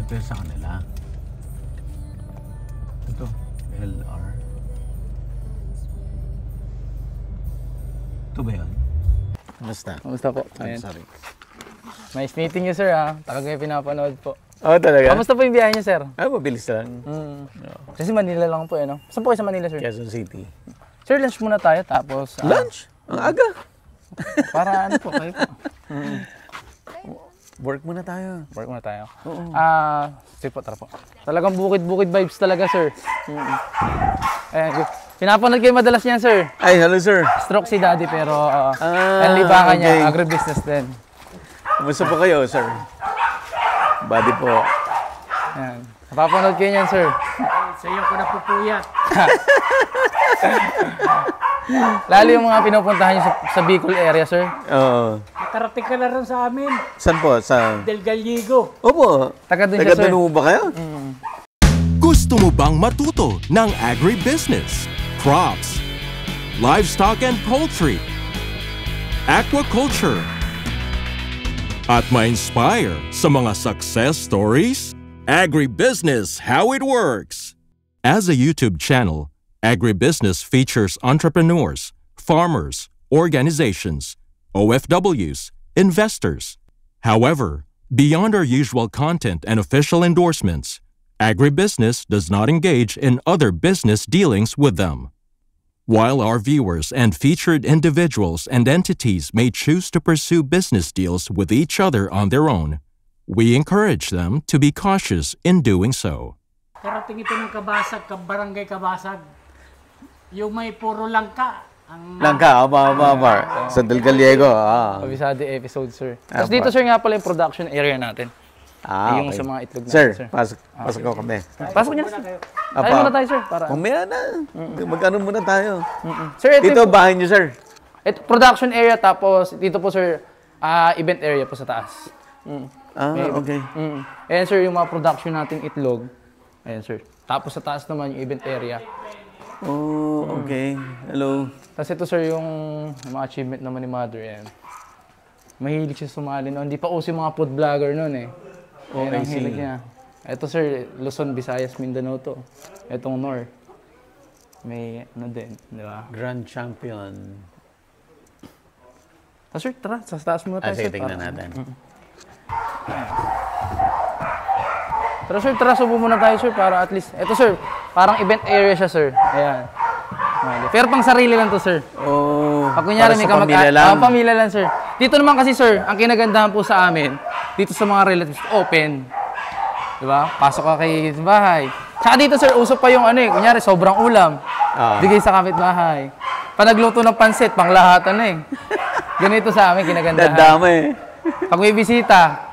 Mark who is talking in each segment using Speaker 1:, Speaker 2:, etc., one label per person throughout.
Speaker 1: Ito yung sa kanila. Ito. LR. Ito ba yun? Kamusta?
Speaker 2: Kamusta po?
Speaker 1: I'm sorry.
Speaker 2: Nice meeting you, sir, ha? Talaga yung pinapanood po.
Speaker 1: Oh, talaga?
Speaker 2: Kamusta po yung biyahe niyo, sir?
Speaker 1: Ah, mabilis lang.
Speaker 2: Kasi Manila lang po, no? Saan po kayo sa Manila, sir?
Speaker 1: Quezon City.
Speaker 2: Sir, lunch muna tayo, tapos...
Speaker 1: Lunch? Ang aga.
Speaker 2: Para ano po, kayo po.
Speaker 1: Work muna tayo.
Speaker 2: Work muna tayo.
Speaker 1: Oo.
Speaker 2: Sige po, tara po. Talagang bukid-bukid vibes talaga, sir. Ayan, pinapanood kayo madalas niyan, sir.
Speaker 1: Ay, hello, sir.
Speaker 2: Stroke si daddy, pero ang libangan niya,
Speaker 1: okay.
Speaker 2: agribusiness din.
Speaker 1: Kumusta po kayo, sir? Body po.
Speaker 2: Ayan. Napapanood kayo niyan, sir.
Speaker 3: Sa iyo ko napupuyat.
Speaker 2: Lalo yung mga pinupuntahan niyo sa Bicol area, sir.
Speaker 1: Oo.
Speaker 3: Nakarating ka na rin sa amin.
Speaker 1: Saan po? Sa...
Speaker 3: Del Gallego.
Speaker 1: Opo.
Speaker 2: Taga doon siya, sir.
Speaker 1: Taga doon ba kayo?
Speaker 4: Gusto mo bang matuto ng agribusiness, crops, livestock and poultry, aquaculture, at ma-inspire sa mga success stories? Agribusiness How It Works. As a YouTube channel, Agribusiness features entrepreneurs, farmers, organizations, OFWs, investors. However, beyond our usual content and official endorsements, Agribusiness does not engage in other business dealings with them. While our viewers and featured individuals and entities may choose to pursue business deals with each other on their own, we encourage them to be cautious in doing so.
Speaker 3: Karating ito ng Kabasag, Barangay Kabasag. Yung may puro langka.
Speaker 1: Langka, sa Del Gallego.
Speaker 2: Kabisado episode, sir. Tapos dito, sir, nga pala yung production area natin. Yung
Speaker 1: okay.
Speaker 2: sa mga itlog natin,
Speaker 1: Sir,
Speaker 2: sir.
Speaker 1: pasok ko kami.
Speaker 2: Pasok niya na, sir. Tayo muna tayo, sir. Para...
Speaker 1: Mamaya na. Magkano muna tayo.
Speaker 2: Sir, ito
Speaker 1: Dito, bahay niyo, sir.
Speaker 2: Ito, production area, tapos dito po, sir, event area po sa taas.
Speaker 1: Okay.
Speaker 2: Ayan, sir, yung mga production nating itlog. Ayan, sir. Tapos sa taas naman yung event area.
Speaker 1: Oh, okay. Hello.
Speaker 2: Tapos ito, sir, yung mga achievement naman ni Mother. Ayan. Mahilig siya sumali noon. Hindi pa uso yung mga food vlogger noon, eh. Ayan ang hilig niya. Ito, sir, Luzon, Visayas, Mindanao to. Itong North. May ano din, di ba?
Speaker 1: Grand Champion.
Speaker 2: Sir, tara, sa taas muna tayo, sir.
Speaker 1: Sige, tingnan natin.
Speaker 2: Tara, sir, tara, subo muna tayo, sir, para at least... Ito, sir, parang event area siya, sir. Ayan. Pero pang sarili lang to, sir.
Speaker 1: Oh,
Speaker 2: pag kunyari may
Speaker 1: pamilya lang.
Speaker 2: Pamilya lang, sir. Dito naman kasi, sir, ang kinagandahan po sa amin, dito sa mga relatives, open. Diba? Pasok ka kay bahay. Tsaka dito, sir, usap pa yung ano eh. Kunyari, sobrang ulam. Bigay sa kapitbahay. Pag nagluto ng pansit, panglahatan eh. Ganito sa amin, kinagandahan.
Speaker 1: Dadami.
Speaker 2: Pag may bisita,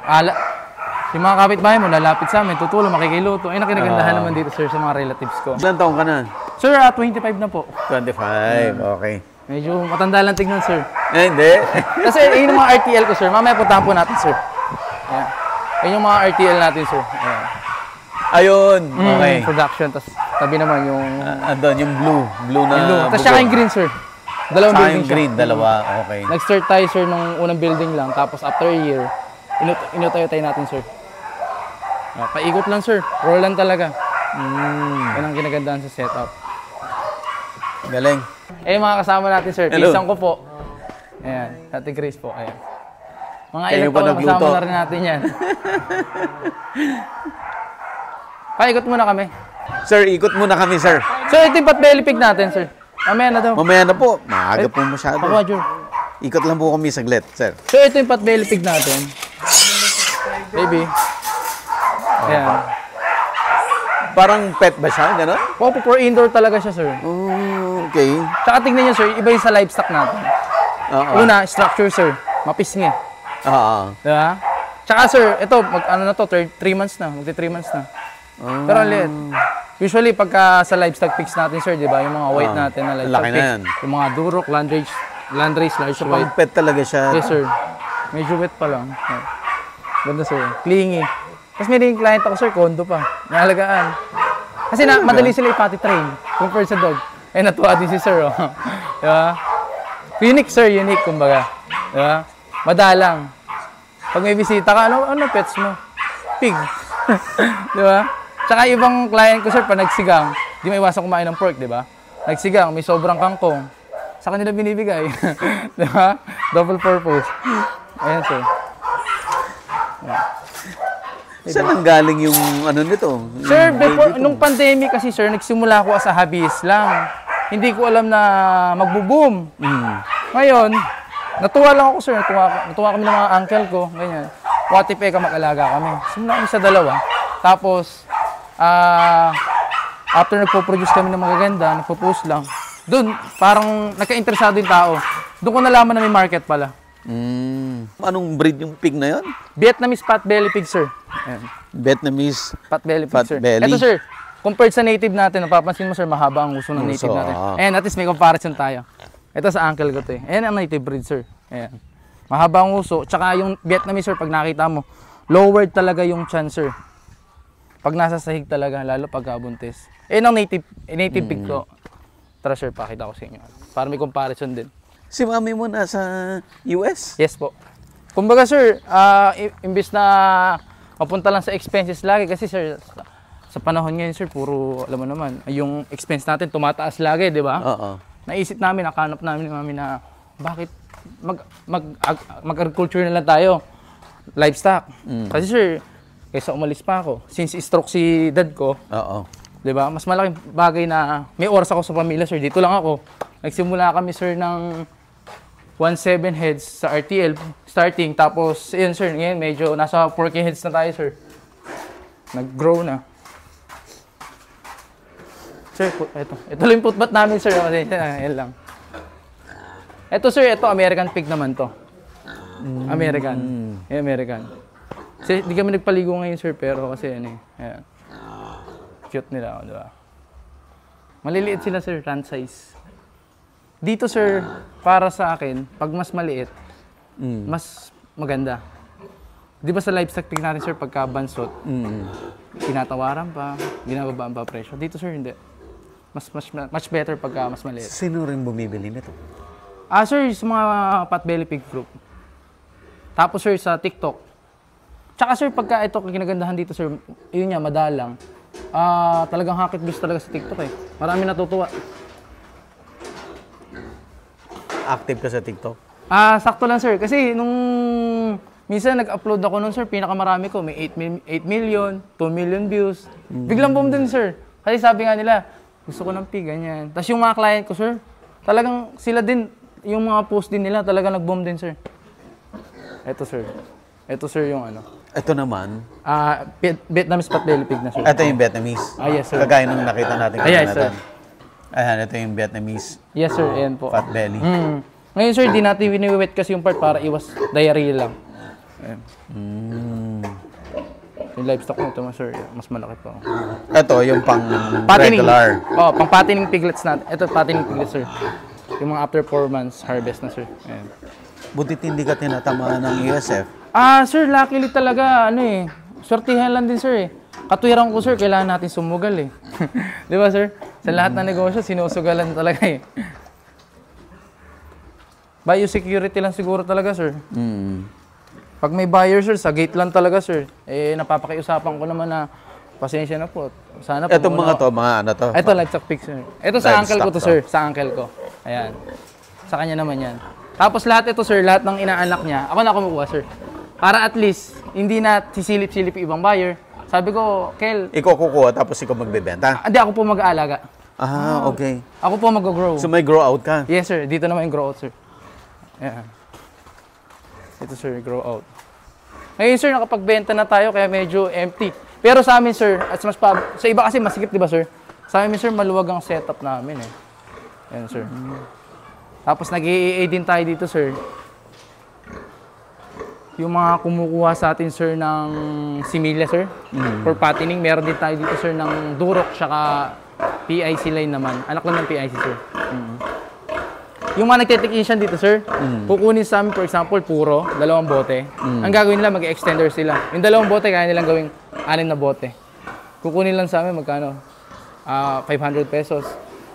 Speaker 2: yung mga kapitbahay mo, lalapit sa amin, tutulong, makikiluto. Ayun ang kinagandahan naman dito, sir, sa mga relatives ko.
Speaker 1: Ilan taong ka na?
Speaker 2: Sir, 25 na po.
Speaker 1: 25, okay.
Speaker 2: Medyo matanda lang tignan, sir.
Speaker 1: Hindi.
Speaker 2: Kasi yun yung mga RTL ko, sir. Mamaya puntahan po natin, sir. Ayan. Ayun yung mga RTL natin, sir. Ayan.
Speaker 1: Ayun, okay.
Speaker 2: Production, tapos tabi naman yung...
Speaker 1: Andun, yung blue na
Speaker 2: blue. Tapos siya yung green, sir. Dalawang building
Speaker 1: yung green, dalawa, okay.
Speaker 2: Nag-start tayo, sir, nung unang building lang. Tapos after a year, inutayo-tayo natin, sir. Paikot lang, sir. Roll lang talaga. Yan ang kinagandahan sa setup.
Speaker 1: Galing.
Speaker 2: Eh, mga kasama natin, sir.
Speaker 1: Hello.
Speaker 2: Pisang ko po. Ayan. Ate Grace po. Ayan. Mga
Speaker 1: Kayo
Speaker 2: ilang
Speaker 1: pa
Speaker 2: taon
Speaker 1: nagluto.
Speaker 2: kasama na rin natin yan. Paikot muna kami.
Speaker 1: Sir, ikot muna kami, sir.
Speaker 2: Sir, ito yung belly pig natin, sir. Mamaya na daw.
Speaker 1: Mamaya na po. Maaga po masyado.
Speaker 2: Ako, Jur.
Speaker 1: Ikot lang po kami saglit, sir.
Speaker 2: Sir, ito yung belly pig natin. Baby. Ayan.
Speaker 1: Parang pet ba siya? Gano'n?
Speaker 2: Opo, for indoor talaga siya, sir.
Speaker 1: Oh, okay.
Speaker 2: Tsaka tignan niyo, sir, iba yung sa livestock natin. Una, structure, sir. Mapisngi. Diba? Tsaka, sir, ito, ano na to, 3 months na. Magti 3 months na. Pero ang liit. Usually, pagka sa livestock pigs natin, sir, di ba? Yung mga white natin na livestock
Speaker 1: laki na
Speaker 2: pigs.
Speaker 1: yan.
Speaker 2: Yung mga durok, landrace, large
Speaker 1: So,
Speaker 2: white.
Speaker 1: pet talaga siya.
Speaker 2: Yes, sir. Medyo wet pa lang. Ganda, sir. Clingy. Tapos may naging client ako, sir, kondo pa. Nahalagaan. Kasi madali sila ipati train compared sa dog. Eh, natuwa din si sir, oh. Diba? Unique, sir. Unique, kumbaga. Diba? Madalang. Pag may bisita ka, ano pets mo? Pig. Di ba? Tsaka ibang client ko, sir, pa nagsigang, di may iwasan kumain ng pork, di ba? Nagsigang, may sobrang kangkong. Sa kanila binibigay. Di ba? Double purpose. Ayan, sir.
Speaker 1: Saan ang galing yung ano nito?
Speaker 2: Sir, before, nung pandemic kasi, sir, nagsimula ako as a hobbyist lang. Hindi ko alam na magbo-boom. Ngayon, natuwa lang ako, sir. Natuwa kami ng mga uncle ko. Ganyan. What if mag-alaga kami? Simula kami sa dalawa. Tapos, after nagpo-produce kami ng magaganda, nagpo-post lang. Doon, parang nagka-interesado yung tao. Doon ko nalaman na may market pala.
Speaker 1: Anong breed yung pig na yon?
Speaker 2: Vietnamese potbelly pig, sir. Ayan.
Speaker 1: Vietnamese
Speaker 2: Potbelly pig, sir.
Speaker 1: Potbelly.
Speaker 2: Ito, sir. Compared sa native natin, napapansin mo, sir, mahaba ang uso ng native natin. And at least may comparison tayo. Ito sa uncle ko to eh. Ayan ang native breed, sir. Ayan. Mahaba ang uso. Tsaka yung Vietnamese, sir, pag nakita mo, lowered talaga yung chan, sir. Pag nasa sahig talaga, lalo pag buntis. Ayan ang native pig ko. Tara, sir, pakita ko sa inyo. Para may comparison din.
Speaker 1: Si mami mo nasa US?
Speaker 2: Yes po. Kumbaga, sir, imbis na mapunta lang sa expenses lagi, kasi, sir, sa panahon ngayon, sir, puro, alam mo naman, yung expense natin tumataas lagi, di ba?
Speaker 1: Oo.
Speaker 2: Naisip namin, nakanap namin ni mami na, bakit mag-agriculture na lang tayo, livestock. Kasi, sir, kaysa umalis pa ako, since stroke si dad ko,
Speaker 1: Oo.
Speaker 2: di ba? Mas malaking bagay na may oras ako sa pamilya, sir. Dito lang ako. Nagsimula kami, sir, ng 1.7 heads sa RTL starting. Tapos, yun, sir, ngayon medyo nasa 4K heads na tayo, sir. Nag-grow na. Sir, ito lang yung putbat namin, sir. Yan lang. Ito, sir, ito American pig naman to. American. Yan, American. Kasi di kami nagpaligo ngayon, sir, pero kasi yan eh. Ayan. Cute nila, di ba? Maliliit sila, sir, run size. Dito, sir, para sa akin, pag mas maliit, mas maganda. Di ba sa livestock pig natin, sir, pagka bansot, tinatawaran pa, binababaan pa presyo. Dito, sir, hindi. Much better pagka mas maliit.
Speaker 1: Sino rin bumibili nito?
Speaker 2: Sir, sa mga potbelly pig group. Tapos, sir, sa TikTok. Tsaka, sir, pagka ito, kinagandahan dito, sir, yun nga, madalang. Talagang hakit views talaga sa TikTok eh. Marami natutuwa.
Speaker 1: Active ka sa TikTok?
Speaker 2: Sakto lang, sir. Kasi nung minsan nag-upload ako nun, sir, pinakamarami ko. May 8 million, 2 million views. Biglang boom din, sir. Kasi sabi nga nila, gusto ko ng pig, ganyan. Tapos yung mga client ko, sir, talagang sila din, yung mga post din nila, talagang nag-boom din, sir. Ito, sir. Ito, sir, yung ano.
Speaker 1: Ito naman?
Speaker 2: Vietnamese potbelly pig na, sir.
Speaker 1: Ito yung Vietnamese?
Speaker 2: Yes, sir.
Speaker 1: Kagaya nung nakita natin.
Speaker 2: Yes, sir.
Speaker 1: Ayan, ito yung Vietnamese.
Speaker 2: Yes, sir. Ayan po.
Speaker 1: Potbelly.
Speaker 2: Ngayon, sir, di natin wini-wet kasi yung part para iwas diarrhea lang. Ayan. Yung livestock mo, ito, sir, mas malaki pa.
Speaker 1: Ito, yung pang
Speaker 2: Patining.
Speaker 1: regular.
Speaker 2: Pang patining piglets natin. Ito, patining piglets, sir. Yung mga after 4 months harvest na, sir. Ayan.
Speaker 1: Butit hindi ka tinatamaan ng USF.
Speaker 2: Sir, luckily talaga, swertihan lang din, sir, eh. Katwiran ko, sir, kailangan natin sumugal, eh. Di ba, sir? Sa lahat ng negosyo, sinusugalan talaga, eh. Biosecurity lang siguro talaga, sir. Pag may buyer, sir, sa gate lang talaga, sir. Napapakiusapan ko naman na, pasensya na po. Sana po.
Speaker 1: Itong mga to, mga ano to?
Speaker 2: Ito, livestock pig, sir. Ito sa uncle ko to, sir. Sa uncle ko. Ayan. Sa kanya naman yan. Tapos lahat ito, sir, lahat ng inaanak niya, ako na kumukuha, sir. Para at least, hindi na sisilip-silip yung ibang buyer. Sabi ko, Kel,
Speaker 1: Ikaw kukuha tapos ikaw magbebenta?
Speaker 2: hindi, ako po mag-aalaga.
Speaker 1: Okay.
Speaker 2: Ako po mag-grow.
Speaker 1: So may grow out ka?
Speaker 2: Yes, sir. Dito naman yung grow out, sir. Ayan. Ito, sir, grow out. Ngayon, sir, nakapagbenta na tayo kaya medyo empty. Pero sa amin, sir, sa iba kasi masikip, di ba, sir? Sa amin, sir, maluwag ang setup namin, eh. Ayan, sir. Tapos nag-EA din tayo dito, sir. Yung mga kumukuha sa atin, sir, ng similya, sir. For patining, meron din tayo dito, sir, ng durok, tsaka PIC line naman. Anak lang ng PIC, sir. Yung mga nagte-technician dito, sir, kukunin sa amin, for example, puro, 2 bote. Ang gagawin nila, mag-extender sila. Yung 2 bote, kaya nilang gawing 6 na bote. Kukunin lang sa amin, magkano? 500 pesos.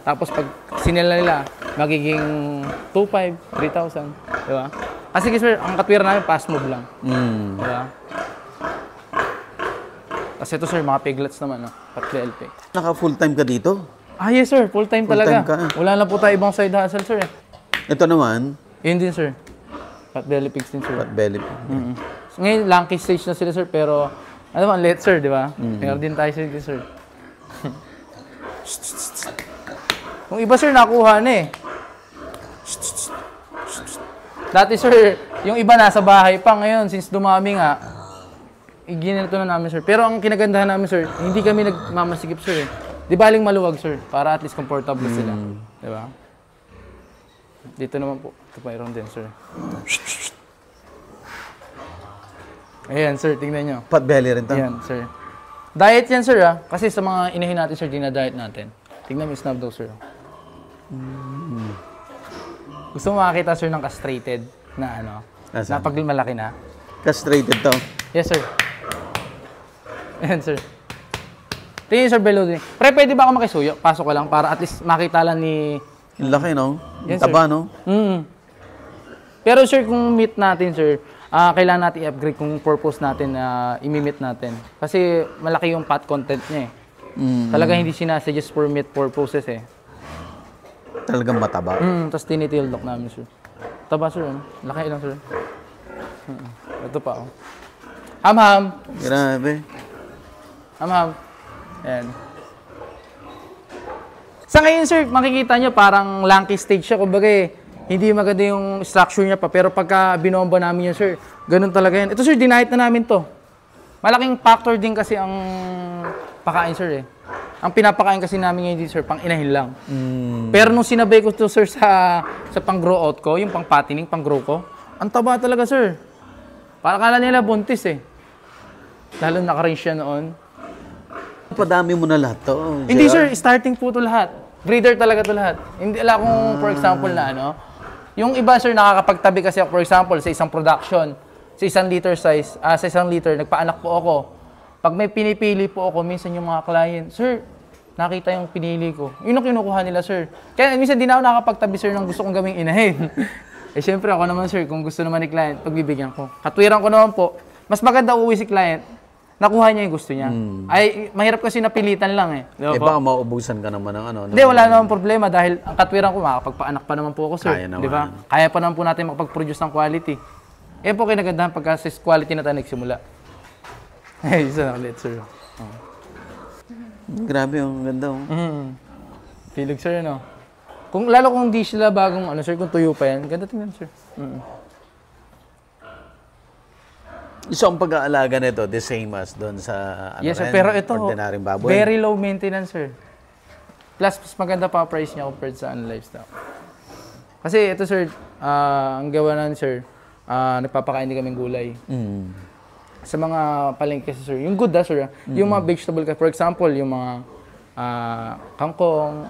Speaker 2: Tapos pag sinila nila, magiging 2,500, 3,000. Diba? Kasi, sir, ang katwiran namin, fast move lang. Diba? Tapos ito sir, mga piglets naman, no? Pat-belly pig.
Speaker 1: Naka full-time ka dito?
Speaker 2: Ah, yes sir, full-time talaga.
Speaker 1: Full-time ka.
Speaker 2: Wala na po tayo ibang side hustle sir.
Speaker 1: Ito naman,
Speaker 2: Yun din sir. Pat-belly pigs din sir.
Speaker 1: Pot-belly.
Speaker 2: So, ngayon, lanky stage na sila sir, pero ano naman, late sir, di ba? Meron din tayo sir. Kung iba sir, nakuha na eh. Dati sir, yung iba nasa bahay pa ngayon, since dumami nga, ginilito na namin sir. Pero ang kinagandahan namin sir, hindi kami nagmamasigip sir eh. Di baling maluwag sir, para at least comfortable sila. Di ba? Dito naman po, ito mayroon din sir. Ayan sir, tingnan nyo.
Speaker 1: Pot-belly rin to?
Speaker 2: Ayan sir. Diet yan sir ah, kasi sa mga inahin natin sir, dinadiet natin. Tingnan mo yung snub daw sir. Gusto mo makakita sir ng castrated na ano,
Speaker 1: Asan?
Speaker 2: na pag malaki na?
Speaker 1: Castrated to?
Speaker 2: Yes sir. Ayan sir. Tingnan sir below din. Pre, pwede ba ako makisuyo? Pasok ko lang para at least makita lang ni...
Speaker 1: Yung laki, no?
Speaker 2: Yes,
Speaker 1: Taba,
Speaker 2: sir.
Speaker 1: no?
Speaker 2: Pero sir, kung meet natin sir, kailangan natin i-upgrade kung purpose natin na imi-meet natin. Kasi malaki yung fat content niya eh. Talaga hindi sinasuggest for meat purposes eh.
Speaker 1: Talagang mataba.
Speaker 2: Tapos tinitildok namin sir. Taba sir, ano? Laki lang sir. Ito pa oh. Ham-ham.
Speaker 1: Grabe.
Speaker 2: Ham-ham. Ayan. Sa ngayon sir, makikita nyo parang lanky stage siya. Kumbaga hindi maganda yung structure niya pa. Pero pagka binomba namin yun sir, ganun talaga yan. Ito sir, diniet na namin to. Malaking factor din kasi ang pakain sir eh. Ang pinapakain kasi namin ngayon dito sir, pang inahin lang. Pero nung sinabay ko to sir sa pang-grow out ko, yung pang-fattening, pang-grow ko, ang taba talaga sir. Para kala nila buntis eh. Lalo naka-range siya noon.
Speaker 1: Padami mo na lahat to.
Speaker 2: Hindi
Speaker 1: JR.
Speaker 2: sir, starting po to lahat. Breeder talaga to lahat. Hindi ala kung for example na ano, yung iba sir nakakapagtabi kasi ako for example sa isang production, sa 1 liter size, sa 1 liter nagpaanak po ako. Pag may pinipili po ako, minsan yung mga client, sir, nakita yung pinili ko. Yun ang kinukuha nila sir. Kaya minsan di na ako nakakapagtabi sir ng gusto kong gawing inahin. Eh syempre ako naman sir, kung gusto naman ni client, pagbibigyan ko. Katwiran ko naman po, mas maganda uuwi si client, nakuha niya yung gusto niya. Ay, mahirap kasi napilitan lang eh. Diba
Speaker 1: Eh
Speaker 2: po?
Speaker 1: baka maubusan ka naman ng ano.
Speaker 2: Hindi, wala naman problema dahil ang katwiran ko, makakapagpaanak pa naman po ako, sir.
Speaker 1: Kaya naman.
Speaker 2: Di ba? Kaya pa naman po natin makapag-produce ng quality. Eh po kinagandahan pagka sa quality na tayo nagsimula. Eh, isa na ulit, sir. Oh.
Speaker 1: Grabe, ang ganda. Oh.
Speaker 2: Pilog, sir, no? Lalo kung di sila bagong, ano, sir, kung tuyo pa yan, ganda tingnan, sir.
Speaker 1: So, ang pag-aalaga nito, the same as doon sa
Speaker 2: Yes, sir. Pero ito,
Speaker 1: ordinaryong baboy.
Speaker 2: very low maintenance, sir. Plus, mas maganda pa ang price niya compared sa lifestyle. Kasi ito, sir, ang gawa na, sir, nagpapakain din kaming gulay. Sa mga palengke, sir, yung good, sir, yung mga vegetable, for example, yung mga kangkong,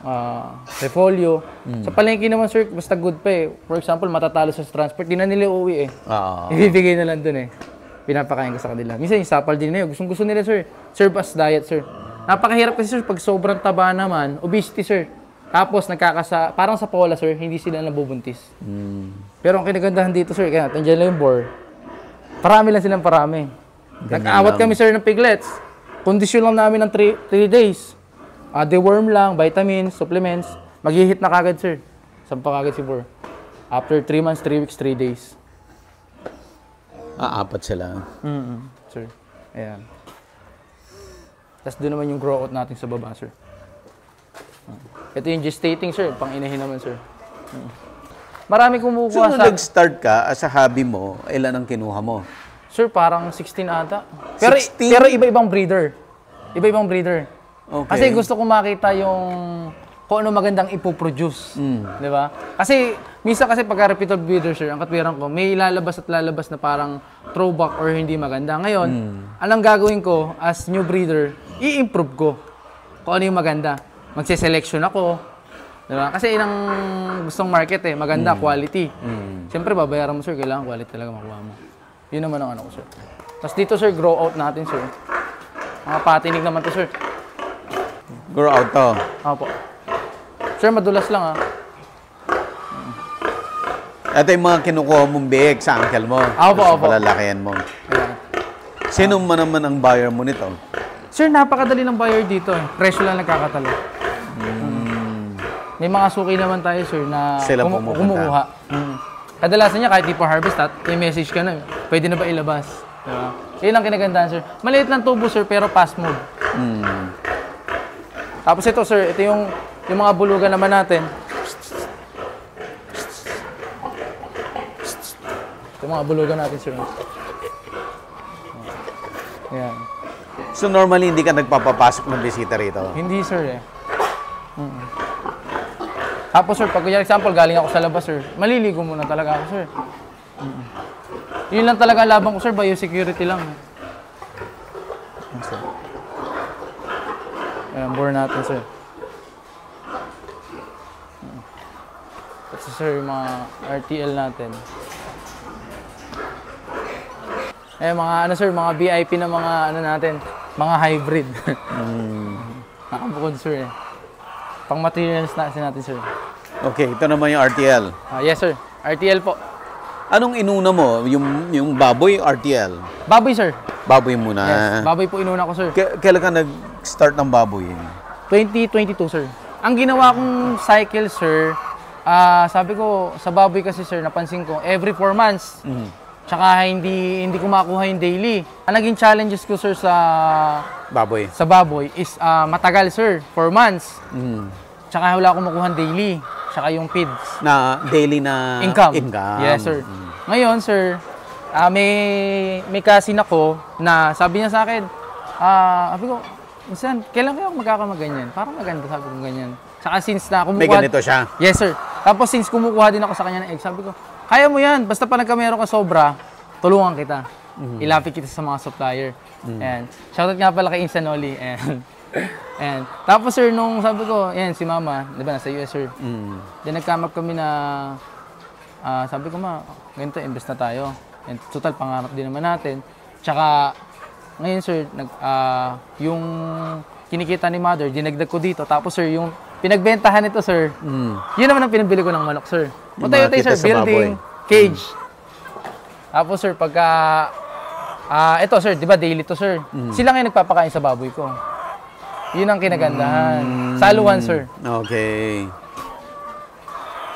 Speaker 2: repolyo. Sa palengke naman, sir, basta good pa eh. For example, matatalo sa transport, di na nila uuwi eh. Ibibigay na lang dun eh. Pinapakain ko sa kanila. Minsan yung sapal din na yun. Gusto nila, sir. Serve as diet, sir. Napakahirap kasi, sir, pag sobrang taba naman, obesity, sir. Tapos, parang sa pola, sir, hindi sila nabubuntis. Pero ang kinagandahan dito, sir, kaya nandiyan lang yung bore. Parami lang silang parami. Nag-awat kami, sir, ng piglets. Kondisyon lang namin ng 3 days. Deworm lang, vitamins, supplements. Mag-hit na kagad, sir. Sampa kagad si bore. After 3 months, 3 weeks, 3 days.
Speaker 1: Apat sila.
Speaker 2: Sir. Ayan. Tapos doon naman yung grow out natin sa baba, sir. Ito yung gestating, sir. Pang-inahin naman, sir. Marami
Speaker 1: So,
Speaker 2: kumukuha
Speaker 1: nung nag-start ka, as a hobby mo, ilan ang kinuha mo?
Speaker 2: Sir, parang 16 ata.
Speaker 1: 16?
Speaker 2: Pero iba-ibang breeder. Iba-ibang breeder.
Speaker 1: Okay.
Speaker 2: Kasi gusto ko makita yung kung ano magandang ipoproduce. Di ba? Kasi, minsan kasi pagka repeated breeder, sir, ang katwiran ko, may lalabas at lalabas na parang throwback or hindi maganda. Ngayon, anong gagawin ko as new breeder, i-improve ko kung ano yung maganda. Magse-selection ako. Di ba? Kasi yun ang gustong market eh, maganda, quality. Siyempre, babayaran mo, sir, kailangan quality talaga makuha mo. Yun naman ang ano ko, sir. Tapos dito, sir, grow out natin, sir. Mga patinig naman to, sir.
Speaker 1: Grow out to.
Speaker 2: Opo. Sir, madulas lang
Speaker 1: Ito yung mga kinukuha mong biik sa uncle mo.
Speaker 2: Opo,
Speaker 1: Gusto
Speaker 2: opo.
Speaker 1: palalakihan mo.
Speaker 2: Ayan.
Speaker 1: Sino man naman ang buyer mo nito?
Speaker 2: Sir, napakadali ng buyer dito. Presyo lang nagkakatalo. May mga suki naman tayo, sir, na
Speaker 1: Sila pumupunta.
Speaker 2: kumukuha. Kadalasan niya, kahit di pa harvest at may message ka na, pwede na ba ilabas? Diba? Yun ang kinagandahan, sir. Maliit lang tubo, sir, pero fast move. Tapos ito, sir, ito yung mga bulugan naman natin. Ito yung mga bulugan natin, sir. Ayan.
Speaker 1: So normally hindi ka nagpapapasok ng bisita rito?
Speaker 2: Hindi, sir, eh. Tapos, sir, pag example, galing ako sa labas, sir, maliligo muna talaga ako, sir. Yun lang talaga laban ko, sir, biosecurity lang. Ayan, bore natin, sir. Ito, sir, yung mga RTL natin. Eh, mga ano, sir, mga VIP na mga ano natin, mga hybrid. Nakabukod, sir, eh. Pang materials natin, sir.
Speaker 1: Okay, ito naman yung RTL.
Speaker 2: Yes, sir. RTL po.
Speaker 1: Anong inuna mo? Yung baboy, RTL?
Speaker 2: Baboy, sir.
Speaker 1: Baboy muna.
Speaker 2: Yes, baboy po inuna ko, sir.
Speaker 1: Kailan ka nag-start ng baboy?
Speaker 2: 2022, sir. Ang ginawa kong cycle, sir, sabi ko, sa baboy kasi, sir, napansin ko, every 4 months. Tsaka hindi ko makuha yung daily. Ang naging challenges ko, sir, sa baboy is matagal, sir. 4 months. Tsaka wala akong makuha daily. Tsaka yung feeds.
Speaker 1: Na daily na
Speaker 2: income.
Speaker 1: Yes,
Speaker 2: Yes, sir. Ngayon, sir, may cousin ako na sabi niya sa akin, sabi ko, minsan, kailan kayo magkakamaganyan? Parang maganda, sabi ko ganyan. Tsaka since na kumukuha...
Speaker 1: May ganito siya?
Speaker 2: Yes, sir. Tapos since kumukuha din ako sa kanya ng egg, sabi ko, kaya mo yan. Basta pa meron ka sobra, tulungan kita. Ilapit kita sa mga supplier. And shoutout nga pala kay Insanoli. And tapos, sir, nung sabi ko, yan, si Mama, di ba, nasa US, sir. Then nag-come up kami na, sabi ko, ganito, invest na tayo. And total, pangarap din naman natin. Tsaka, ngayon, sir, yung kinikita ni Mother, dinagdag ko dito. Tapos, sir, yung pinagbentahan nito, sir, yun naman ang pinabili ko ng manok, sir. Utay-utay, sir, building, cage. Tapos, sir, pagka, ito, sir, di ba, daily to, sir. Sila ngayon nagpapakain sa baboy ko. Yun ang kinagandahan. Saluhan, sir.
Speaker 1: Okay.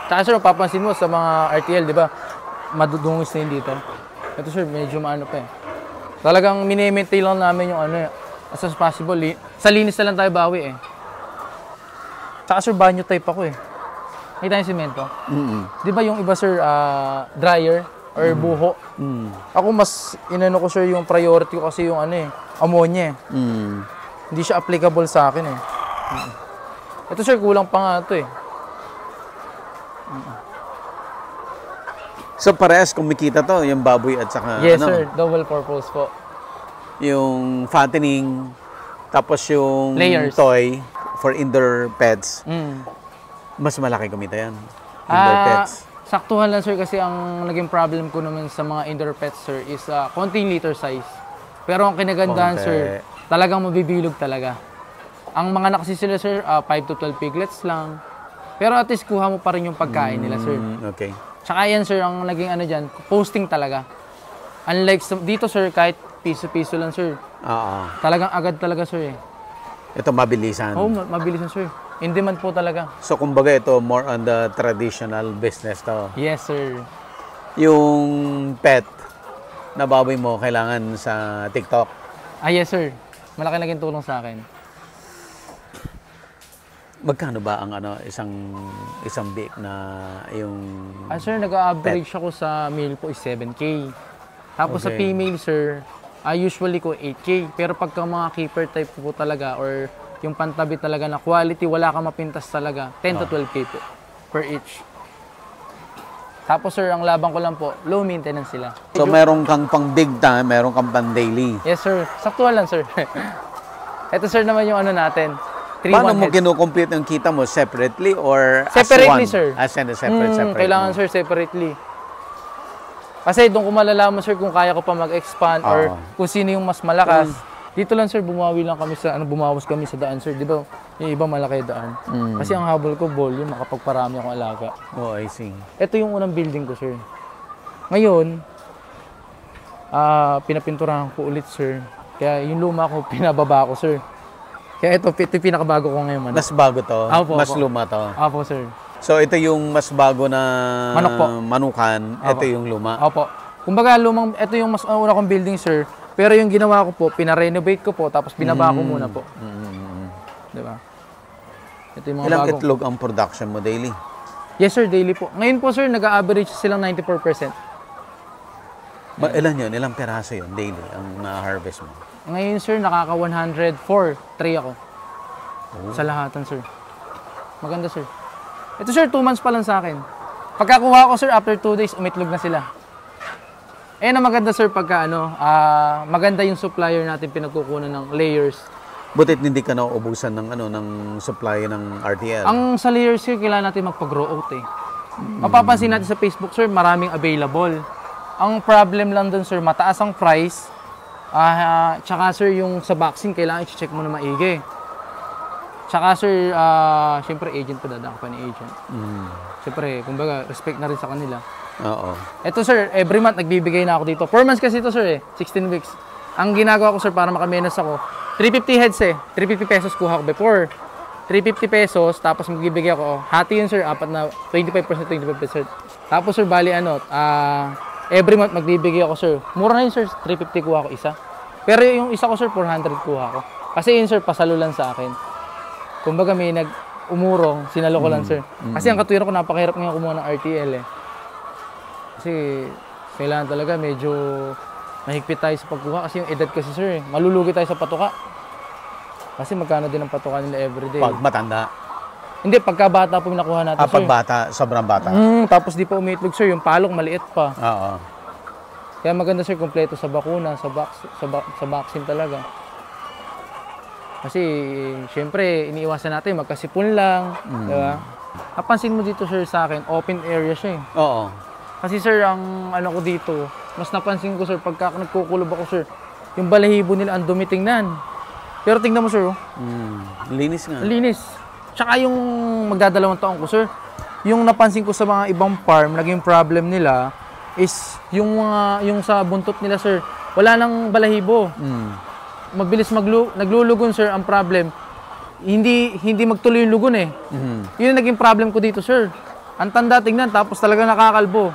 Speaker 2: Tsaka, sir, papansin mo sa mga RTL, di ba, madudungis na yun dito. Ito, sir, medyo maano pa eh. Talagang mini-maintain lang namin yung ano, as much as possible. Sa linis na lang tayo bawi eh. Tsaka, sir, banyo type ako eh. Nakita yung simento? Di ba yung iba, sir, dryer or buho? Ako mas inano ko, sir, yung priority ko kasi yung ano eh, ammonia eh. Hindi siya applicable sa akin eh. Ito, sir, kulang pa nga ito eh.
Speaker 1: So parehas kumikita to, yung baboy at saka
Speaker 2: Yes, sir. Double purpose po.
Speaker 1: yung fattening, tapos yung
Speaker 2: Layers.
Speaker 1: toy for indoor pets. Mas malaki kumita yan. Indoor pets.
Speaker 2: Saktuhan lang, sir, kasi ang naging problem ko naman sa mga indoor pets, sir, is konting liter size. Pero ang kinagandahan,
Speaker 1: Konti.
Speaker 2: sir, talagang mabibilog talaga. Ang mga anak kasi sila, sir, 5 to 12 piglets lang. Pero at least kuha mo pa rin yung pagkain nila, sir.
Speaker 1: Okay.
Speaker 2: Tsaka yan, sir, ang naging ano dyan, posting talaga. Unlike dito, sir, kahit piso-piso lang, sir.
Speaker 1: Oo.
Speaker 2: Talagang agad talaga, sir, eh.
Speaker 1: Ito mabilisan.
Speaker 2: Oo, mabilis yan, sir. In demand po talaga.
Speaker 1: So kumbaga ito more on the traditional business to.
Speaker 2: Yes, sir.
Speaker 1: Yung pet na baboy mo kailangan sa TikTok.
Speaker 2: Yes, sir. Malaki naging tulong sa akin.
Speaker 1: Magkano ba ang isang big na yung
Speaker 2: Sir, nag-average ako sa male po is 7K. Tapos sa
Speaker 1: Okay.
Speaker 2: female, sir, usually ko 8K. Pero pagka mga keeper type po talaga or yung pantabi talaga na quality, wala kang mapintas talaga, 10 to 12K po per each. Tapos, sir, ang laban ko lang po, low maintenance sila.
Speaker 1: So meron kang pang big time, meron kang pang daily.
Speaker 2: Yes, sir. Saktuhan lang, sir. Ito, sir, naman yung ano natin. 3-1
Speaker 1: Paano mo
Speaker 2: heads.
Speaker 1: kinukompute yung kita mo? Separately or
Speaker 2: Separately,
Speaker 1: as one?
Speaker 2: sir.
Speaker 1: As in a separate.
Speaker 2: Kailangan, sir, separately. Kasi doon ko malalaman, sir, kung kaya ko pa mag-expand or kung sino yung mas malakas. Dito lang, sir, bumawas kami sa daan, sir. Di ba, yung iba malaki daan. Kasi ang habol ko, volume, makapagparami akong alaga.
Speaker 1: Oh, I see.
Speaker 2: Ito yung unang building ko, sir. Ngayon, pinapinturahan ko ulit, sir. Kaya yung luma ko, pinababa ko, sir. Kaya ito yung pinakabago ko ngayon, manok.
Speaker 1: Mas bago to.
Speaker 2: Opo,
Speaker 1: Mas
Speaker 2: opo.
Speaker 1: luma to.
Speaker 2: Opo, sir.
Speaker 1: So, ito yung mas bago na
Speaker 2: Manok po.
Speaker 1: manukan. Ito
Speaker 2: Opo.
Speaker 1: yung luma.
Speaker 2: Opo. Kumbaga, ito yung mas una kong building, sir. Pero yung ginawa ko po, pina-renovate ko po, tapos binaba ko muna po. Diba? Ito yung mga
Speaker 1: Ilang
Speaker 2: bagong.
Speaker 1: itlog ang production mo daily?
Speaker 2: Yes, sir, daily po. Ngayon po, sir, nag-average silang 94%.
Speaker 1: Ilan yun? Ilang peraso yun daily ang na-harvest mo?
Speaker 2: Ngayon, sir, nakaka 104, 3 ako. Sa lahatan, sir. Maganda, sir. Ito, sir, 2 months pa lang sa akin. Pagkakuha ko, sir, after 2 days, umitlog na sila. Eh, na maganda, sir, pagka, maganda yung supplier natin pinagkukunan ng layers.
Speaker 1: Butit hindi ka nauubusan ng ng supply ng RTL.
Speaker 2: Ang sa layers, sir, kailangan natin magpa-grow out, eh. Mapapansin natin sa Facebook, sir, maraming available. Ang problem lang dun, sir, mataas ang price. Tsaka, sir, yung sa vaccine, kailangan i-check mo na maigi. Tsaka, sir, syempre, agent pa, dadaan pa ni agent. Syempre, kumbaga, respect na rin sa kanila.
Speaker 1: Oo.
Speaker 2: Ito, sir, every month, nagbibigay na ako dito. 4 months kasi ito, sir, 16 weeks. Ang ginagawa ko, sir, para makamenos ako, 350 heads, 350 pesos kuha ko before. 350 pesos, tapos magbibigay ako, hati yun, sir, apat na 25%, 25%. Tapos, sir, bali, every month, magbibigay ako, sir. Mura na yun, sir, 350 kuha ko isa. Pero yung isa ko, sir, 400 kuha ko. Kasi yun, sir, pasalo lang sa akin. Kumbaga, may umurong, sinalo ko lang, sir. Kasi ang katuwiran ko, napakahirap ngayon kumuha ng RTL, eh. Kasi, kailangan talaga medyo mahigpit tayo sa pagkuha. Kasi yung edad kasi, sir, malulugi tayo sa patuka. Kasi magkano din ang patuka nila everyday.
Speaker 1: Pag matanda.
Speaker 2: Hindi, pagkabata po nakuha natin, sir.
Speaker 1: Pag bata, sobrang bata.
Speaker 2: Tapos di pa umiitlog, sir. Yung palok, maliit pa.
Speaker 1: Oo.
Speaker 2: Kaya maganda, sir, kompleto sa bakuna, sa vaccine talaga. Kasi, syempre, iniiwasan natin, magkasipon lang. Diba? Napansin mo dito, sir, sa akin, open area siya, eh.
Speaker 1: Oo.
Speaker 2: Kasi, sir, ang ko dito, mas napansin ko, sir, pagka nagkukulob ako, sir, yung balahibo nila, ang dumi tingnan. Pero tingnan mo, sir, oh.
Speaker 1: Linis nga.
Speaker 2: Linis. Tsaka yung magdadalawang taon ko, sir, yung napansin ko sa mga ibang farm, naging problem nila, is yung sa buntot nila, sir, wala nang balahibo. Mabilis naglulugon, sir, ang problem. Hindi magtuloy yung lugon, eh. Yun ang naging problem ko dito, sir. Ang tanda tingnan, tapos talaga nakakalbo.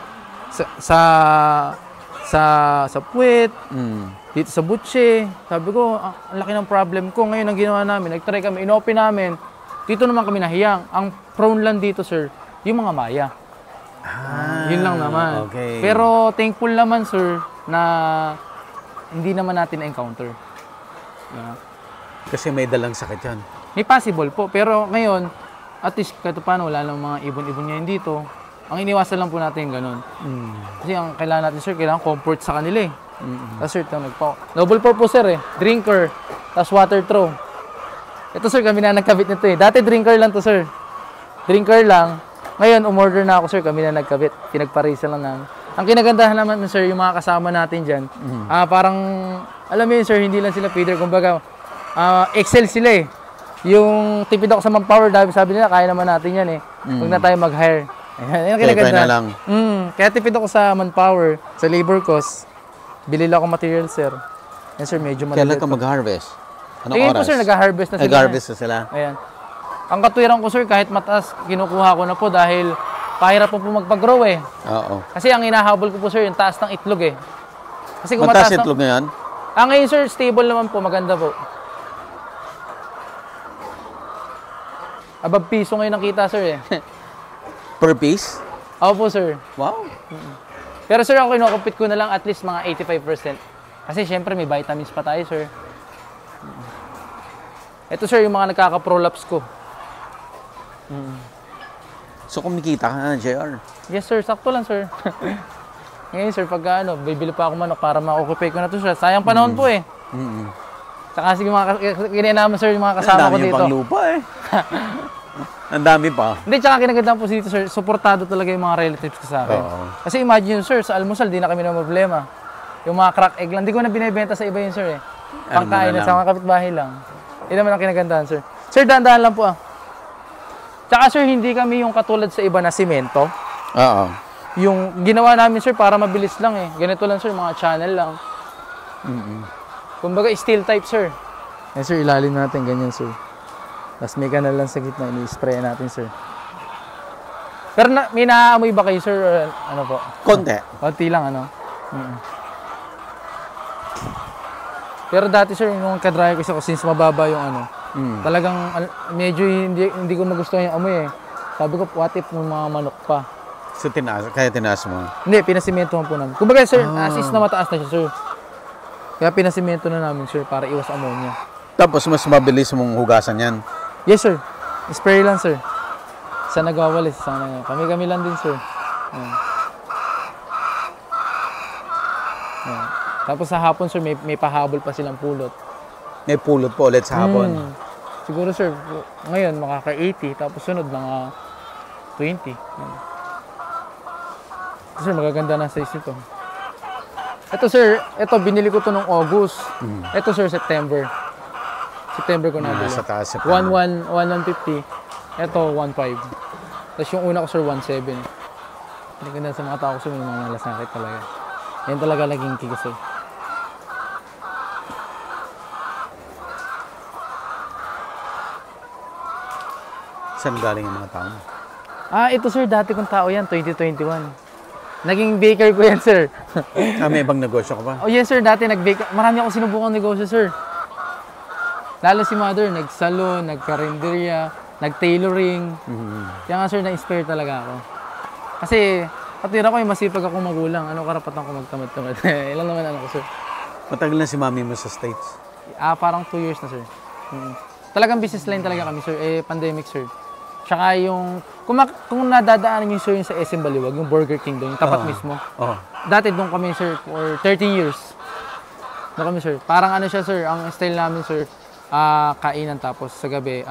Speaker 2: Sa puwet, dito sa butse. Sabi ko, ang laki ng problem ko. Ngayon, ang ginawa namin, nag-try kami, inopen namin. Dito naman kami nahiyang. Ang prone lang dito, sir, yung mga maya. Yun lang naman.
Speaker 1: Okay.
Speaker 2: Pero thankful naman, sir, na hindi naman natin na-encounter.
Speaker 1: Kasi may dalang sakit yan.
Speaker 2: May possible po. Pero ngayon, at least kahit paano, wala lang mga ibon-ibon ngayon dito. Ang iniwasan lang po natin yung ganun. Kasi ang kailangan natin, sir, kailangan comfort sa kanila, eh. Tapos, sir, double purpose, sir, eh. Drinker, tapos water throw. Ito, sir, kami na nagkabit nito, eh. Dati drinker lang to, sir. Drinker lang. Ngayon, umorder na ako, sir, kami na nagkabit. Pinagparisa lang namin. Ang kinagandahan naman, sir, yung mga kasama natin dyan, parang, alam mo yun, sir, hindi lang sila feeder. Kumbaga, excel sila, eh. Yung tipid ako sa manpower, sabi nila, kaya naman natin yan, eh. Huwag na tayo mag-hire. Ayan,
Speaker 1: Kaya na lang.
Speaker 2: Kaya tipid ako sa manpower, sa labor cost. Bili lang ako material, sir. Yan, sir, medyo
Speaker 1: Kailan
Speaker 2: maliliit
Speaker 1: ka
Speaker 2: pa.
Speaker 1: mag-harvest? Anong
Speaker 2: Tingin
Speaker 1: oras?
Speaker 2: ko, sir, nag-harvest na sila.
Speaker 1: Nag-harvest na sila.
Speaker 2: Ayan. Ang katuwiran ko, sir, kahit mataas, kinukuha ko na po dahil pahirap po magpag-grow, eh.
Speaker 1: Oo.
Speaker 2: Kasi ang hinahabol ko po, sir, yung taas ng itlog, eh. Kasi kung
Speaker 1: Mataas
Speaker 2: mataas
Speaker 1: itlog ngayon?
Speaker 2: ngayon, sir, stable naman po, maganda po. Above piso ngayon ang kita, sir, eh.
Speaker 1: Per piece?
Speaker 2: Opo, sir.
Speaker 1: Wow.
Speaker 2: Pero, sir, ako kinukupit ko na lang at least mga 85%. Kasi, syempre, may vitamins pa tayo, sir. Ito, sir, yung mga nagkaka-prolapse ko.
Speaker 1: So, kumikita ka na, JR?
Speaker 2: Yes, sir. Sakto lang, sir. Ngayon, sir, pagka bibili pa ako manok para ma-occupy ko na to, sir. Sayang panahon po, eh. Tsaka sige, kininaman, sir, yung mga kasama ko
Speaker 1: Ang dami
Speaker 2: dito.
Speaker 1: yung panglupa, eh. Ang dami pa.
Speaker 2: Hindi, tsaka kinagandaan po dito, sir. Suportado talaga yung mga relatives ko sa akin.
Speaker 1: Oo.
Speaker 2: Kasi imagine, sir, sa almusal, di na kami na problema. Yung mga crack egg lang, di ko na binibenta sa iba yun, sir, eh. Pangkain na sa mga kapitbahay lang. Yun naman ang kinagandaan, sir. Sir, dahan-dahan lang po, Tsaka, sir, hindi kami yung katulad sa iba na simento.
Speaker 1: Oo.
Speaker 2: Yung ginawa namin, sir, para mabilis lang, eh. Ganito lang, sir, mga channel lang. Kumbaga, steel type, sir. Yan, sir, ilalim natin. Ganyan, sir. Tapos may kanal lang sa gitna. Ini-spray natin, sir. Pero may naaamoy ba kayo, sir? Or, ano po?
Speaker 1: Konti.
Speaker 2: Konti lang, ano? Pero dati, sir, nung ka-dry ko siya, since mababa yung ano, talagang medyo hindi ko nagustuhan yung amoy eh. Sabi ko, what if yung mga manok pa?
Speaker 1: So, kaya tinaas mo?
Speaker 2: Hindi, pinasimentohan po namin. Kumbaga, sir, as is na mataas na siya, sir. Kaya pinasimento na namin, sir, para iwas ammonia.
Speaker 1: Tapos, mas mabilis mong hugasan yan.
Speaker 2: Yes, sir. Spray lang, sir. Sa nagwawalis, kami lang din, sir. Ayan. Ayan. Tapos sa hapon, sir, may pahabol pa silang pulot.
Speaker 1: May pulot po ulit sa hapon.
Speaker 2: Siguro, sir, ngayon, makaka-80. Tapos sunod, mga 20. Ayan. Sir, magaganda na size ito. Ito, sir, ito, binili ko to nung August. Ito, sir, September. September ko nabili.
Speaker 1: Sa taas, September.
Speaker 2: 1,150. Ito, 1,500. Tapos yung una ko, sir, 1,700. Hindi ganda sa mga tao ko, sir, may mga malasakit talaga. Yan talaga naging kick, sir.
Speaker 1: Saan galing ang mga tao?
Speaker 2: Ito, sir, dati kong tao yan, 2021. Naging baker ko yan, sir.
Speaker 1: May ibang negosyo ka pa?
Speaker 2: Oh, yes, sir, dati nag-bake. Marami ako sinubukang negosyo, sir. Lalo si mother, nag-salon, nag-karinderya, nag-tailoring. Kaya nga, sir, na-inspire talaga ako. Kasi, katira ko yung masipag akong magulang. Ano karapatan ko magtamad-tamad? Ilan naman ano ko, sir?
Speaker 1: Matagal na si mami mo sa States?
Speaker 2: Parang 2 years na, sir. Talagang business line talaga kami, sir. Pandemic, sir. Tsaka yung, kung nadadaanan yung, sir, yung sa SM Baliwag, yung Burger King doon, yung tapat mismo. Dati doon kami, sir, for 13 years. Doon kami, sir. Parang ano siya, sir, ang style namin, sir, kainan tapos sa gabi,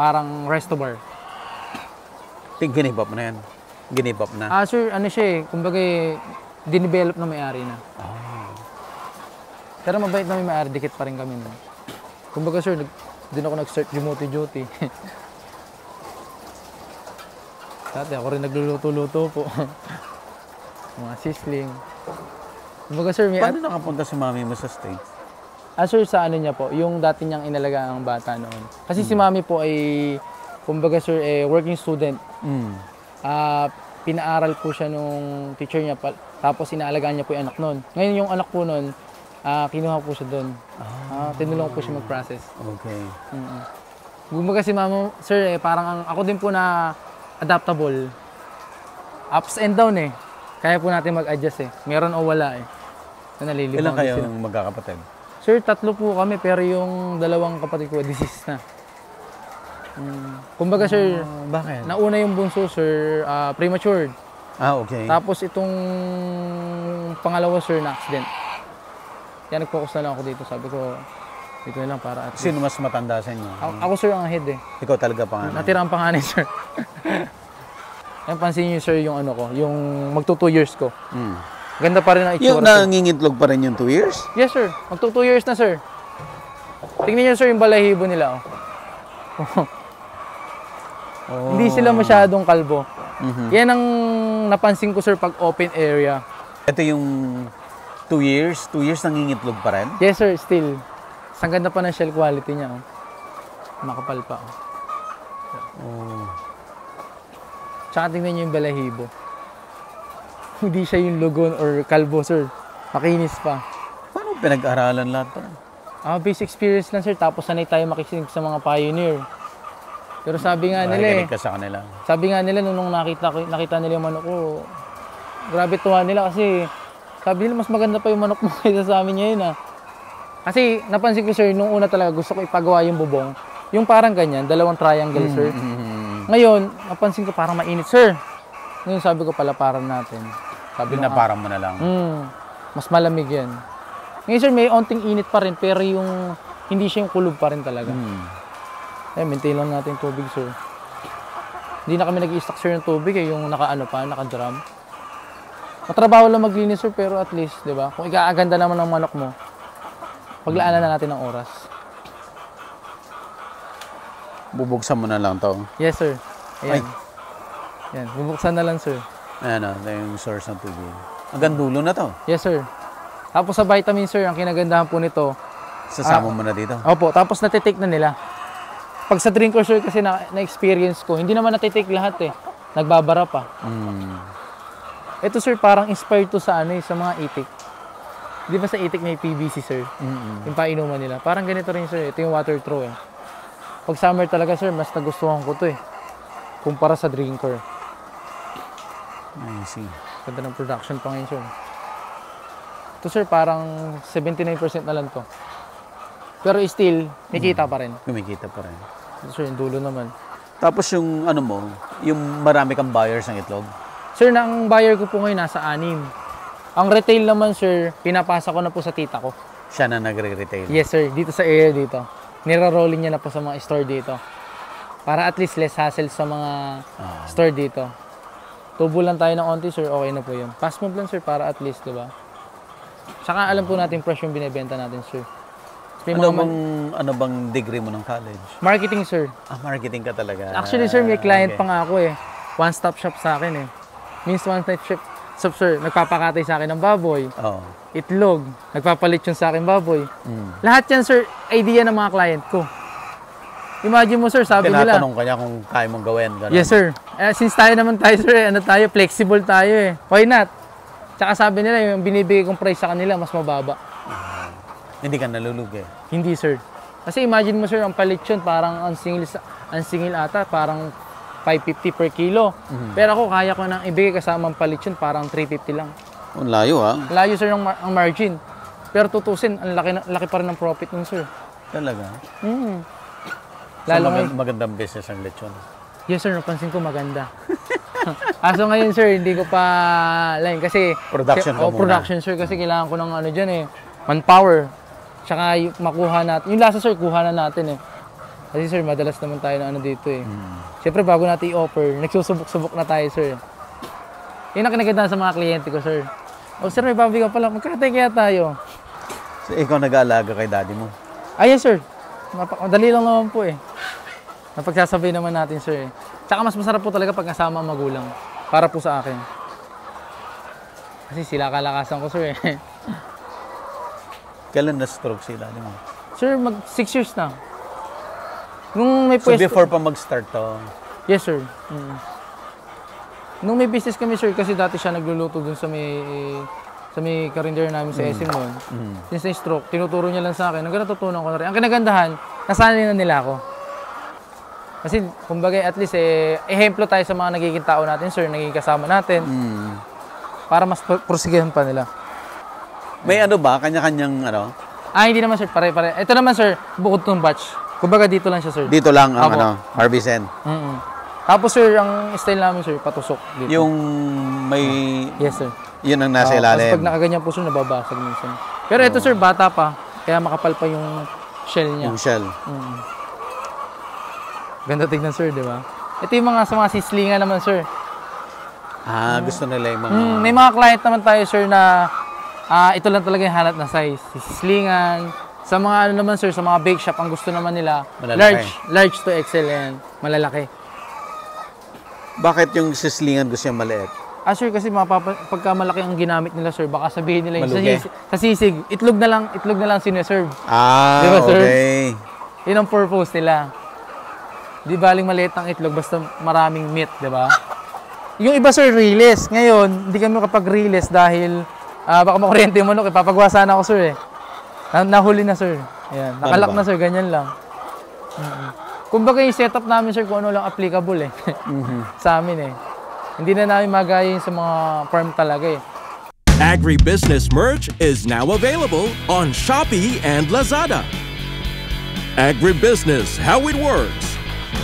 Speaker 2: parang resto bar.
Speaker 1: Ginibap mo na yan? Ginibap na?
Speaker 2: Sir, ano siya eh, kumbaga dinevelop na may-ari na. Pero mabait na may may-ari, dikit pa rin kami. No? Kumbaga, sir, din ako nag-start duty. Dati ako rin nagluluto-luto po. Mga sisling. Kumbaga, sir,
Speaker 1: Paano nakapunta si mami mo sa States?
Speaker 2: Sir, sa ano niya po, yung dati niyang inalaga ang bata noon. Kasi si mami po ay, kumbaga, sir, working student. Pinaaral po siya nung teacher niya, tapos inaalagaan niya po yung anak noon. Ngayon yung anak po noon, kinuha po siya doon. Tinulong po siya mag-process.
Speaker 1: Okay.
Speaker 2: Kumbaga si mama, sir, parang ako din po na adaptable. Ups and down eh. Kaya po natin mag-adjust eh. Meron o wala eh. Nalilibang
Speaker 1: Ilan kayong magkakapatid?
Speaker 2: Sir, 3 po kami, pero yung 2 kapatid ko, deceased na. Kumbaga, sir,
Speaker 1: Bakit?
Speaker 2: nauna yung bunso, sir, premature.
Speaker 1: Okay.
Speaker 2: Tapos itong pangalawa, sir, na accident. Kaya nag-focus na lang ako dito. Sabi ko, dito na lang para at least.
Speaker 1: Sino mas matanda sa inyo?
Speaker 2: Ako, sir, ang head eh.
Speaker 1: Ikaw talaga panganay?
Speaker 2: Natira ang panganay, sir. Yan, pansin niyo, sir, yung ano ko, yung magto 2 years ko. Ganda pa rin ang itsura.
Speaker 1: Yung nangingitlog pa rin yung 2 years?
Speaker 2: Yes, sir. Magto 2 years na, sir. Tingnan niyo, sir, yung balahibo nila. Hindi sila masyadong kalbo. Yan ang napansin ko, sir, pag open area.
Speaker 1: Ito yung 2 years? 2 years nangingitlog pa rin?
Speaker 2: Yes, sir, still. Ang ganda pa ng shell quality niya. Makapal pa. Tsaka tingnan niyo yung balahibo. Hindi siya yung lugon or kalbo, sir. Makinis pa.
Speaker 1: Paano pinag-aralan lahat to?
Speaker 2: Basic experience lang, sir. Tapos sanay tayo makikinig sa mga pioneer. Pero sabi nga nila
Speaker 1: Makikinig ka sa kanila.
Speaker 2: Sabi nga nila nung nakita nila yung manok ko, grabe tuwa nila kasi sabi nila mas maganda pa yung manok mo kaysa sa amin ngayon Kasi napansin ko, sir, nung una talaga gusto ko ipagawa yung bubong. Yung parang ganyan, 2 triangle, sir. Ngayon, napansin ko parang mainit, sir. Ngayon sabi ko palaparan natin. Sabi
Speaker 1: na parang mo na lang.
Speaker 2: Mas malamig yan. Ngayon, sir, may onting init pa rin pero yung hindi siya yung kulob pa rin talaga. Maintain lang natin yung tubig, sir. Hindi na kami nag-i-stock, sir, ng tubig yung naka-drum. Matrabaho lang maglinis, sir, pero at least, di ba? Kung ikaaganda naman ng manok mo, paglaanan na natin ng oras.
Speaker 1: Bubuksan mo na lang to.
Speaker 2: Yes, sir. Ayan. Yan, bubuksan na lang, sir.
Speaker 1: Ayan ito yung source ng tubig. Hanggang dulo na to.
Speaker 2: Yes, sir. Tapos sa vitamin, sir, ang kinagandahan po nito,
Speaker 1: Sasama mo na dito.
Speaker 2: opo, tapos natitake na nila. Pag sa drinker, sir, kasi na-experience ko, hindi naman natitake lahat eh. Nagbabara pa. Ito, sir, parang inspired to sa sa mga itik. Di ba sa itik may PVC, sir? Yung painuman nila. Parang ganito rin, sir. Ito yung water throw eh. Pag summer talaga, sir, mas nagustuhan ko to eh. Kumpara sa drinker.
Speaker 1: I see.
Speaker 2: Ganda ng production pa ngayon, sir. Ito, sir, parang 79% na lang to. Pero still, may kita pa rin.
Speaker 1: Kumikita pa rin.
Speaker 2: Ito, sir, yung dulo naman.
Speaker 1: Tapos yung ano mo, yung marami kang buyers ng itlog.
Speaker 2: Sir, ang buyer ko po ngayon nasa 6. Ang retail naman, sir, pinapasa ko na po sa tita ko.
Speaker 1: Siya na nagre-retail.
Speaker 2: Yes, sir. Dito sa area dito. Nira-rolling niya na po sa mga store dito. Para at least less hassle sa mga store dito. Tubo lang tayo ng onti, sir. Okay na po yun. Fast move lang, sir, para at least, diba? Saka alam po natin fresh yung binibenta natin, sir. May
Speaker 1: Ano bang degree mo ng college?
Speaker 2: marketing, sir.
Speaker 1: Marketing ka talaga.
Speaker 2: Actually, sir, may client
Speaker 1: Okay.
Speaker 2: pa nga ako eh. One-stop shop sa akin eh. Means one-stop shop, sir. Nagpapakatay sa akin ng baboy.
Speaker 1: Oo.
Speaker 2: Itlog. Nagpapalit yun sa akin baboy. Lahat yan, sir, idea ng mga client ko. Imagine mo, sir, sabi nila.
Speaker 1: Tinatanong ka niya kung kaya mong gawin. Ganun.
Speaker 2: Yes, sir. Since tayo naman tayo, sir, flexible tayo eh. Why not? Tsaka sabi nila, yung binibigay kong price sa kanila, mas mababa.
Speaker 1: Hindi ka nalulugi.
Speaker 2: Hindi, sir. Kasi imagine mo, sir, ang palit yun, parang ang singil ata, parang 550 per kilo. Pero ako, kaya ko nang ibigay kasama ang palit yun, parang 350 lang.
Speaker 1: Ang layo ha.
Speaker 2: Layo, sir, ang margin. Pero tutusin, ang laki pa rin ng profit nun, sir.
Speaker 1: Talaga.
Speaker 2: Lalo ngayon.
Speaker 1: Magandang business ang lechon.
Speaker 2: Yes, sir, napansin ko maganda. Aso ngayon, sir, hindi ko pa line kasi
Speaker 1: Production ka muna.
Speaker 2: production, sir, kasi kailangan ko ng diyan eh, manpower. Tsaka yung makuha natin. Yung lasa, sir, kuha na natin eh. Kasi, sir, madalas naman tayo na dito eh. Siyempre, bago natin i-offer, nagsusubok-subok na tayo, sir. Yun ang kinagandaan sa mga kliyente ko, sir. Oh, sir, may babi ka pala. Magkatay kaya tayo.
Speaker 1: So, ikaw nag-aalaga kay daddy mo?
Speaker 2: Yes, sir. Madali lang naman po eh. Napagsasabay naman natin, sir eh. Tsaka mas masarap po talaga pag kasama ang magulang. Para po sa akin. Kasi sila kalakasan ko, sir eh.
Speaker 1: Kailan na-stroke si daddy mo?
Speaker 2: Sir, 6 years na. Nung may
Speaker 1: So,
Speaker 2: pwesto...
Speaker 1: before pa mag-start to?
Speaker 2: Yes, sir. Nung may business kami, sir, kasi dati siya nagluluto dun sa may karinderya namin sa SM noon. Since na-stroke, tinuturo niya lang sa akin. Hanggang natutunan ko na rin. Ang kinagandahan, nasanay na nila ako. Kasi, kumbaga, at least, ehemplo tayo sa mga nagiging tao natin, sir, nagiging kasama natin. Para mas prosigihan pa nila.
Speaker 1: May ano ba? Kanya-kanyang ano?
Speaker 2: Hindi naman, sir. Pare-pare. Ito naman, sir, bukod tong batch. Kumbaga, dito lang siya, sir.
Speaker 1: Dito lang ang
Speaker 2: Apo.
Speaker 1: Harvey Sen.
Speaker 2: Tapos, sir, ang style namin, sir, patusok dito.
Speaker 1: Yung may...
Speaker 2: Yes, sir.
Speaker 1: Yun ang nasa
Speaker 2: Kasi
Speaker 1: ilalim.
Speaker 2: pag nakaganyan po, sir, nababasag minsan. Pero ito, sir, bata pa. Kaya makapal pa yung shell niya.
Speaker 1: Yung shell.
Speaker 2: Ganda tignan, sir, di ba? Ito yung mga sa mga sislingan naman, sir.
Speaker 1: Gusto nila yung mga...
Speaker 2: May mga client naman tayo, sir, na ito lang talaga yung hanap na size. Sislingan. Sa mga ano naman, sir, sa mga bake shop, ang gusto naman nila,
Speaker 1: Malalaki.
Speaker 2: large to XL yan. Malalaki.
Speaker 1: Bakit yung sislingan gusto yung maliit?
Speaker 2: Sir, kasi pagka malaki ang ginamit nila, sir, baka sabihin nila yung
Speaker 1: Malugi.
Speaker 2: sa sisig, itlog na lang sineserve. Di ba, sir?
Speaker 1: Okay.
Speaker 2: Yun ang purpose nila. Di baling maliit ang itlog, basta maraming meat, di ba? Yung iba, sir, release. Ngayon, hindi kami makapag-release dahil baka makuryente yung manok. Ipapagawa sana ako, sir, eh. Nahuli na, sir. Ayan. Nakalak na, sir. Ganyan lang. Kumbaga yung setup namin, sir, kung ano lang applicable, eh. Sa amin, eh. Hindi na namin magaya sa mga farm talaga, eh.
Speaker 4: Agribusiness merch is now available on Shopee and Lazada. Agribusiness, how it works.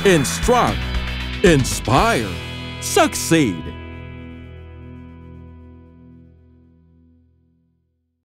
Speaker 4: Instruct, inspire, succeed.